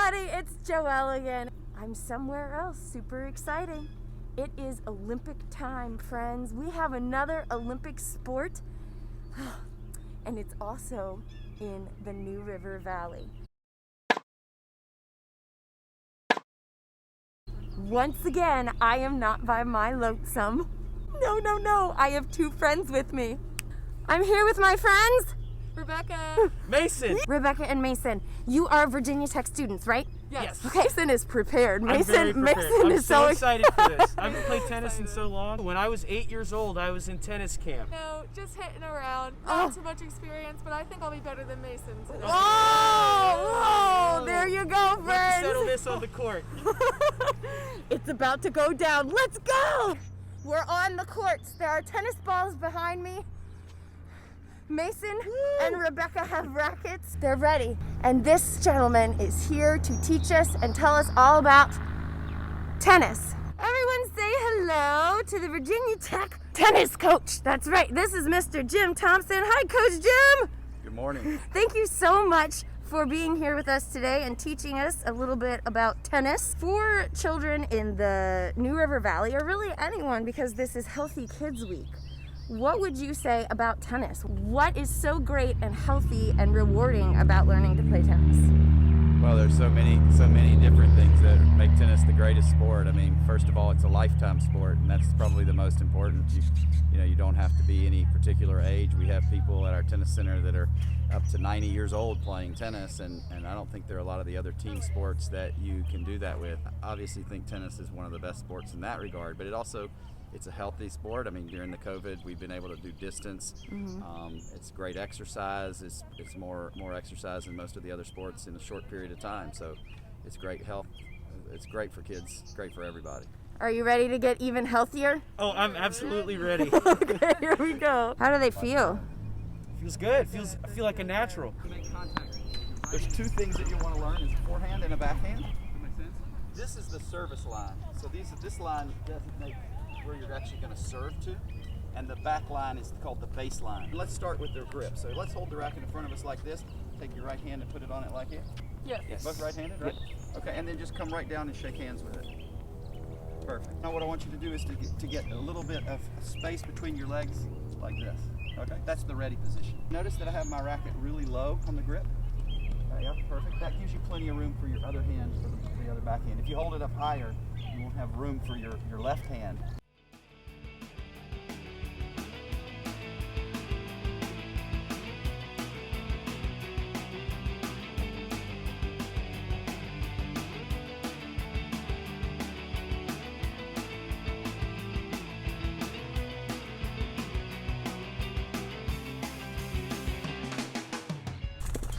everybody, it's Joelle again. I'm somewhere else, super exciting. It is Olympic time, friends. We have another Olympic sport, and it's also in the New River Valley. Once again, I am not by my lonesome. No, I have two friends with me. I'm here with my friends. Rebecca. Mason. Rebecca and Mason, you are Virginia Tech students, right? Yes. Okay, Mason is prepared. I'm very prepared. Mason I'm is so excited for this. I haven't played tennis in so long. When I was 8 years old, I was in tennis camp. No, just hitting around. Not too much experience, but I think I'll be better than Mason today. Whoa! There you go, Let's friends. settle this on the court. It's about to go down. Let's go! We're on the courts. There are tennis balls behind me. Mason and Rebecca have rackets. They're ready. And this gentleman is here to teach us and tell us all about tennis. Everyone say hello to the Virginia Tech tennis coach. That's right. This is Mr. Jim Thompson. Hi, Coach Jim. Good morning. Thank you so much for being here with us today and teaching us a little bit about tennis. For children in the New River Valley, or really anyone, because this is Healthy Kids Week, what would you say about tennis? What is so great and healthy and rewarding about learning to play tennis? Well, there's so many different things that make tennis the greatest sport. I mean, first of all, it's a lifetime sport, and that's probably the most important. You know, you don't have to be any particular age. We have people at our tennis center that are up to 90 years old playing tennis, and I don't think there are a lot of the other team sports that you can do that with. I obviously think tennis is one of the best sports in that regard, but it's a healthy sport. I mean, during the COVID, we've been able to do distance. It's great exercise. It's more exercise than most of the other sports in a short period of time. So it's great health. It's great for kids. It's great for everybody. Are you ready to get even healthier? Oh, I'm absolutely ready. Okay, here we go. How do they feel? Feels good. I feel like a natural. There's two things that you want to learn: is a forehand and a backhand. This is the service line. So this line designates where you're actually going to serve to, and the back line is called the base line. Let's start with their grip. So let's hold the racket in front of us like this. Take your right hand and put it on it like it. Yes. Both right-handed, right? Okay, and then just come right down and shake hands with it. Perfect. Now what I want you to do is to get a little bit of space between your legs like this. Okay, that's the ready position. Notice that I have my racket really low on the grip. Yeah, perfect. That gives you plenty of room for your other hand, for the other backhand. If you hold it up higher, you won't have room for your left hand.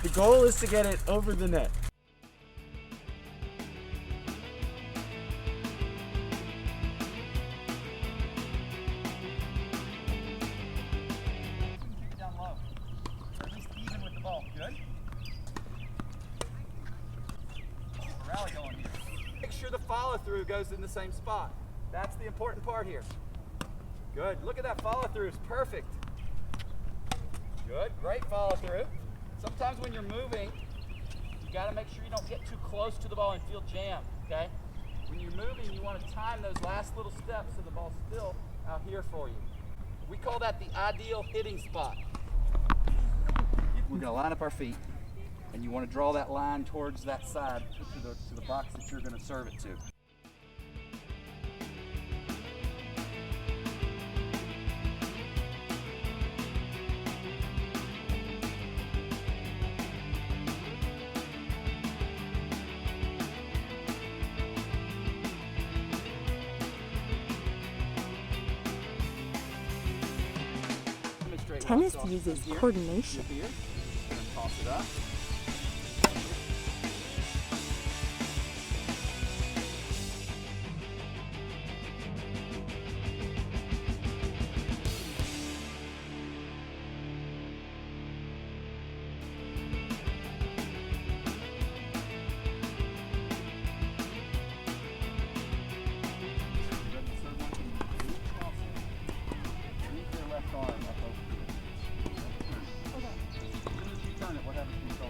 The goal is to get it over the net. Keep it down low. Or at least even with the ball. Good? Rally going here. Make sure the follow through goes in the same spot. That's the important part here. Good. Look at that follow through. It's perfect. Good. Great follow through. Sometimes when you're moving, you got to make sure you don't get too close to the ball and feel jammed, okay? When you're moving, you want to time those last little steps so the ball's still out here for you. We call that the ideal hitting spot. We're going to line up our feet, and you want to draw that line towards that side to the box that you're going to serve it to. Tennis uses coordination. Here, and toss it up. Left arm up over here. Okay. As soon as you turn it, what happens to the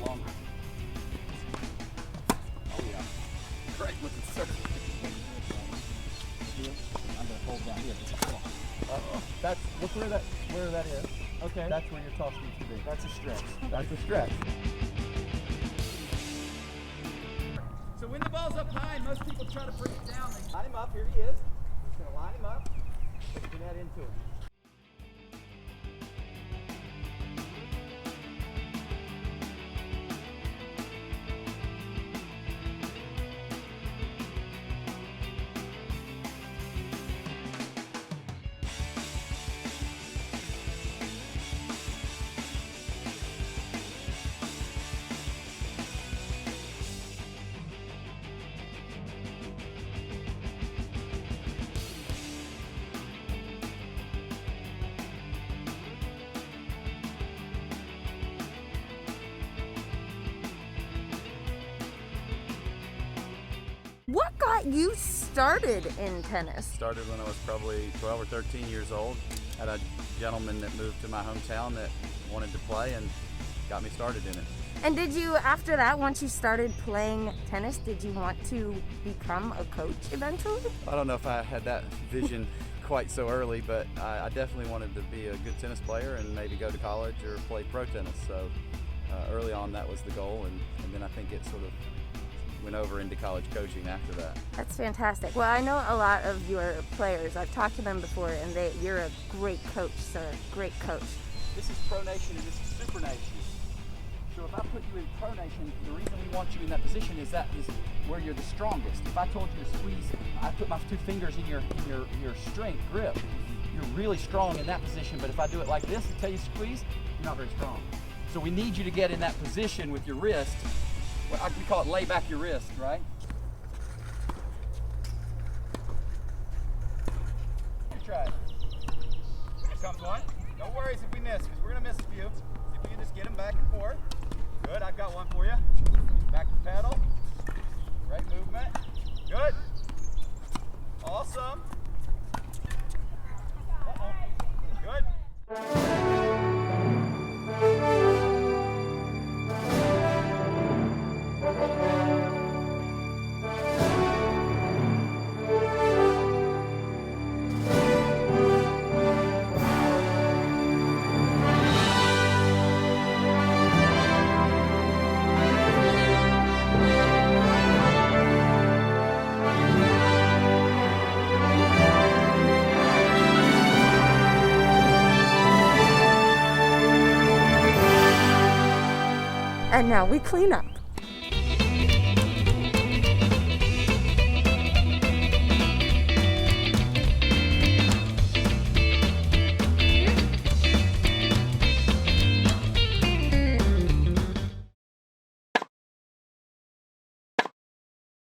longer. Oh yeah. Great looking serve. I'm gonna hold down here. That's look where that is. Okay. That's where your toss needs to be. That's a stretch. That's a stretch. So when the ball's up high, most people try to bring it down. They line him up. Here he is. Just gonna line him up. Put the net into him. What got you started in tennis? Started when I was probably 12 or 13 years old. Had a gentleman that moved to my hometown that wanted to play and got me started in it. And did you, after that, once you started playing tennis, did you want to become a coach eventually? I don't know if I had that vision quite so early, but I definitely wanted to be a good tennis player and maybe go to college or play pro tennis. So early on that was the goal, and then I think it sort of went over into college coaching after that. That's fantastic. Well, I know a lot of your players. I've talked to them before, and you're a great coach, sir. Great coach. This is Pronation and this is Supernation. So if I put you in Pronation, the reason we want you in that position is that is where you're the strongest. If I told you to squeeze, I put my two fingers in your strength grip. You're really strong in that position, but if I do it like this and tell you to squeeze, you're not very strong. So we need you to get in that position with your wrist. We call it lay back your wrist, right? Try it. Here comes one. No worries if we miss, because we're going to miss a few. See if we can just get them back and forth. Good, I've got one for you. Back to pedal. Great movement. Good. Awesome. Good. And now we clean up.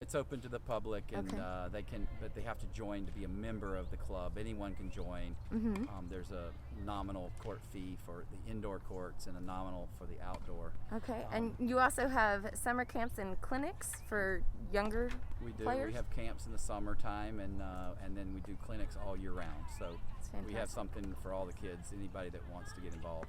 It's open to the public, and Okay. but they have to join to be a member of the club. Anyone can join. Mm-hmm. There's a nominal court fee for the indoor courts and a nominal for the outdoor. Okay, and you also have summer camps and clinics for younger We do. players? We have camps in the summertime, and then we do clinics all year round. So That's we have fantastic. something for all the kids. Anybody that wants to get involved,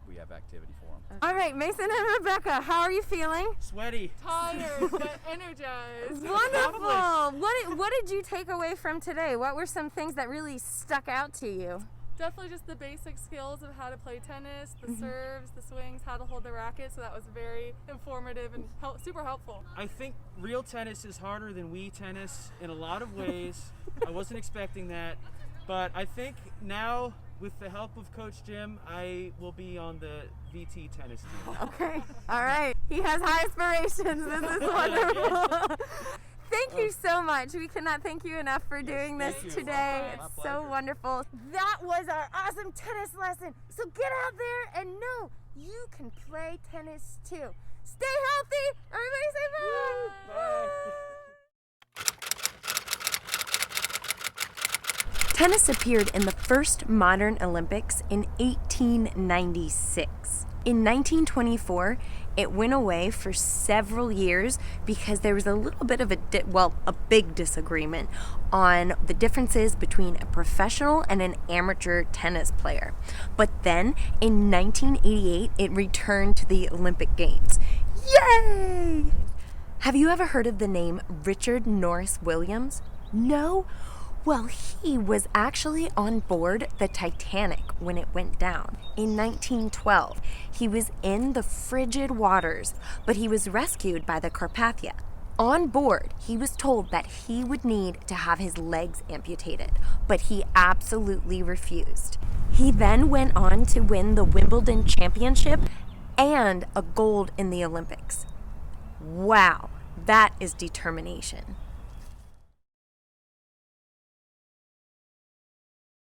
we have activity for them. All right, Mason and Rebecca, how are you feeling? Sweaty. Tired, but energized. Wonderful. What did you take away from today? What were some things that really stuck out to you? Definitely just the basic skills of how to play tennis, the serves, the swings, how to hold the racket. So that was very informative and super helpful. I think real tennis is harder than Wii tennis in a lot of ways. I wasn't expecting that, but I think now with the help of Coach Jim, I will be on the VT tennis team. Okay. All right. He has high aspirations. This is wonderful. Thank you so much. We cannot thank you enough for doing this thank you. today. My It's so pleasure. wonderful. That was our awesome tennis lesson. So get out there and know you can play tennis too. Stay healthy. Everybody say bye. Bye. Tennis appeared in the first modern Olympics in 1896. In 1924, it went away for several years because there was a little bit of a big disagreement on the differences between a professional and an amateur tennis player. But then in 1988, it returned to the Olympic Games. Yay! Have you ever heard of the name Richard Norris Williams? No? Well, he was actually on board the Titanic when it went down in 1912. He was in the frigid waters, but he was rescued by the Carpathia. On board, he was told that he would need to have his legs amputated, but he absolutely refused. He then went on to win the Wimbledon Championship and a gold in the Olympics. Wow, that is determination.